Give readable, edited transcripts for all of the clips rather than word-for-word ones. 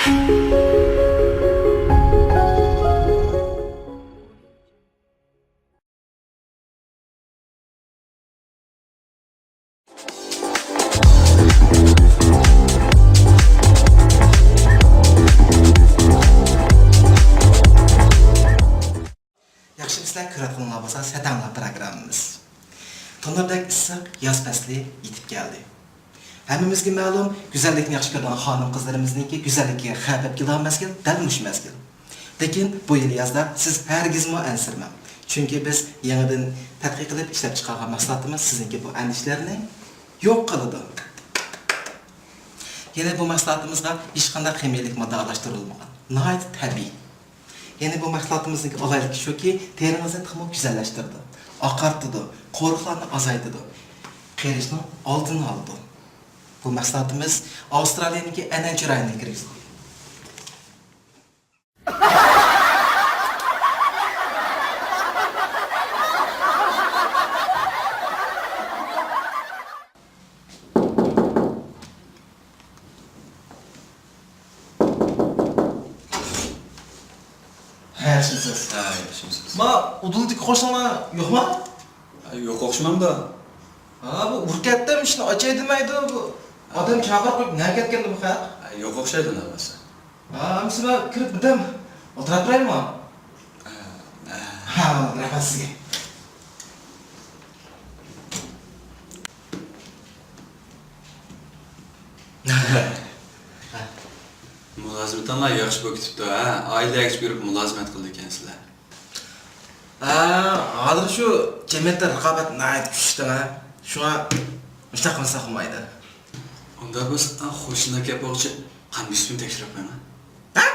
Yaxshi bizlar ko'radigan bo'lsa Satanlar programmamiz. Tonurdek issiq yoz fasli yetib keldi. Hammamizga ma'lum, go'zallikni yaxshi ko'rgan xonim qizlarimizningki go'zallikka xavf kelgan mazgil dal mush mazgil. Lekin bu yil yozda siz hargizmi ansirmang. Chunki biz yangidan tadqiq qilib ishlab chiqargan maqsadimiz sizningki bu andishlarni yo'q qiladi. Yana bu maqsadimizga hech qanday qiyinchilik modda aralashtirilmagan. Nihoyat tabiiy. Yani bu mahsulatımızdaki olaylık şu ki terinizi tıkımı güzelleştirdi, akartırdı, korkularını azaytırdı, qerishni oldini oldi. Bu mahsulatımız Avustralya'nınki en çırayına girdi. Yaxshimisiz? Ha, yaxshimisiz. Ma uduldik qo'shilma yo'qmi? Yo'q, o'xshamamda. Ha, bu urkatdan ishni ochay demaydi bu. Odam chaqirib qo'yib nima ketganda bu xalq? Yo'q o'xshaydi navasi. Ha, misma kirib bitam. O'tirib turaymi? Ha, rahmat sizga. Mulozimatlar yaxshi bo'lib ketibdi, ha. Oila yaxshi ko'rib mulozimat qildi ekansizlar. Ha, hozir shu jamiyatda raqobat nihoyat kuchli, ha. Shunga ishlab qilsa qilmaydi. Unda biz qo'shni aka bo'yicha qanday ismini tekshirib qo'yma. Ha?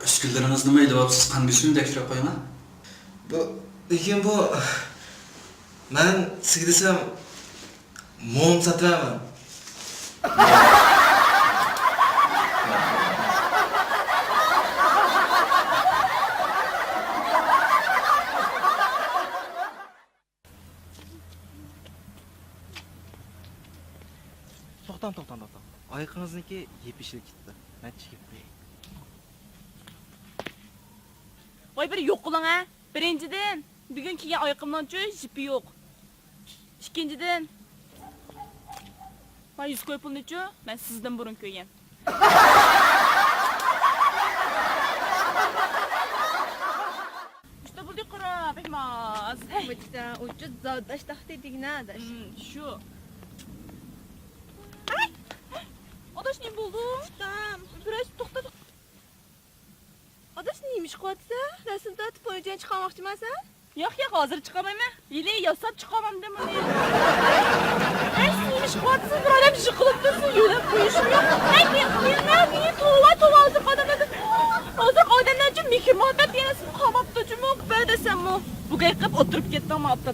Uskunlaringiz nima edi, siz qanday ismini tekshirib qo'yma? Lekin bu men sizga desam mom sotaman. To'xtam. Oyoqingizniki yepishilib ketdi. Men chiqib qo'yay. Voy bir yo'q qiling ha. Birinchidan, bugun kiygan oyoqimdan-chi jipi yo'q. Ikkinchidan, men 100 ko'y pulni-chi men sizdan burun ko'ygan. İşte bu dikra, bekmaz. Bitta ucuz zavdash tahdidingni adash. Şu. Adaş ne buldu? Tamam. Biraz to'xta. Adash neymiş qotsa? Rasm tatib qo'ygan chiqarmoqchimansan? Yo'q, hozir chiqamayman. Yili yasab chiqaman demani. Neymiş qotsa bir odam ish qilib tursa, yo'lab qo'yishim yo'q. Nima tova o'zib qadamadi. Hozir odamlar uchun mehr-muhabbat denasi qolmabdi, jumuq ba desammi? Bugay qilib o'tirib ketdim otda.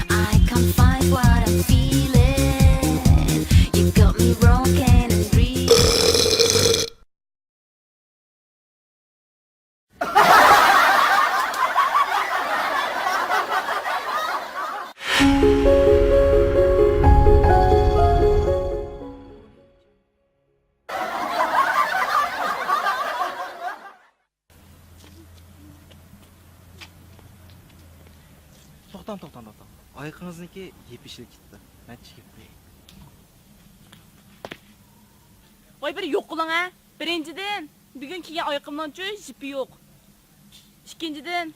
I can't find what I'm feeling. You got me broken and breathing. To'xtam. Oyoqingizniki yepishilib ketdi. Men chiqib qo'yay. Voy bir yo'q qiling ha. Birinchidan, bugun kiygan oyoqimdan-chi jipi yo'q. Ikkinchidan,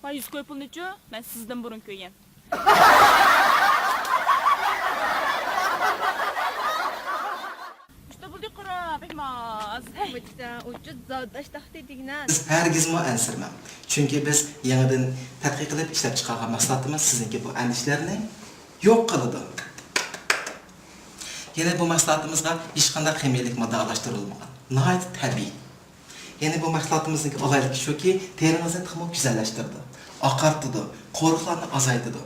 men 100 ko'y pulni-chi men sizdan burun ko'ygan. İşte bu dikra, bekmaz. Bitta ucuz zavdash tahdidingni adash. Siz hargizmi ansirmang. Chunki biz yangidan tadqiq qilib ishlab chiqargan maqsadimiz sizningki bu andishlarni yo'q qiladi. Yana bu maqsadimizga hech qanday qiyinchilik modda aralashtirilmagan. Nihoyat tabiiy. Yani bu mahsulatımızdaki olaylık şu ki terinizni daha güzelleştirdi. Akartdı, koruklarını azaytdı.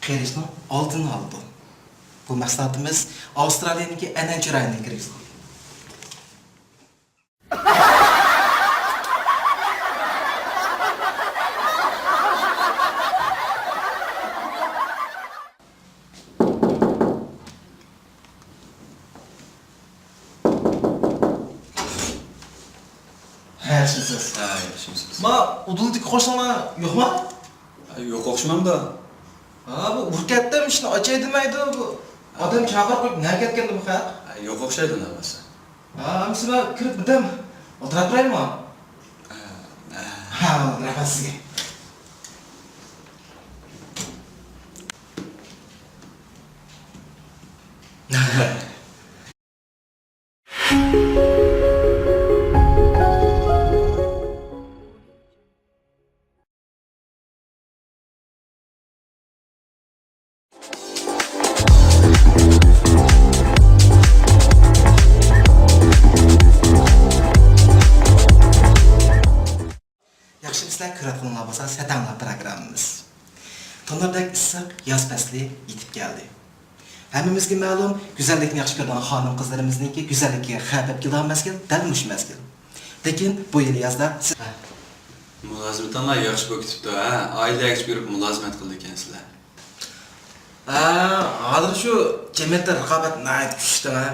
Qerishning oldini oldi. Bu mahsulatımız Avustralya'nınki en chiroyli krizli. Yaxshisiz. Ha, yaxshimisiz? Ma uduldagi qo'shnilar yo'qmi? Yo'q o'xshamam da. Ha, bu urkatdan ishni ochay demaydi bu. Odam chaqirib qo'yib nima ketganda bu haq? Yo'q o'xshaydi navbasi. Ha, hamsima kirib bitam. O'tirib turaymi? Ha, nafasiga. Yaxshi bizlar ko'radiganlar bo'lsa, Satanglar programmamiz. Tonlardagi issiq yoz fasli yetib keldi. Hammamizga ma'lum, go'zallikni yaxshi ko'rgan xonim qizlarimizningki go'zallikka xabab kelgan mazgil dal mush mazgil. Lekin bu yil yozda Mulozimitanlar yaxshi bo'lib ketibdi, ha. Oila yaxshi ko'rib mulozimat qildi ekansizlar. hozir shu jamiyatda raqobat nayt kuchli, ha.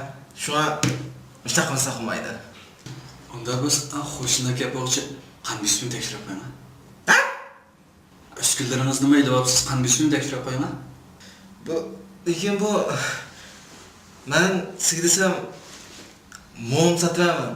Shunga mustaqilsa qilmaydi. Unda biz qo'shnilar kapoqchi qanday ismini tekshirib qo'yma. Ha? Uskunlarimiz nima ilyapsiz? Qanday ismini tekshirib qo'yma. Lekin bu men sizga desam mom sotaman.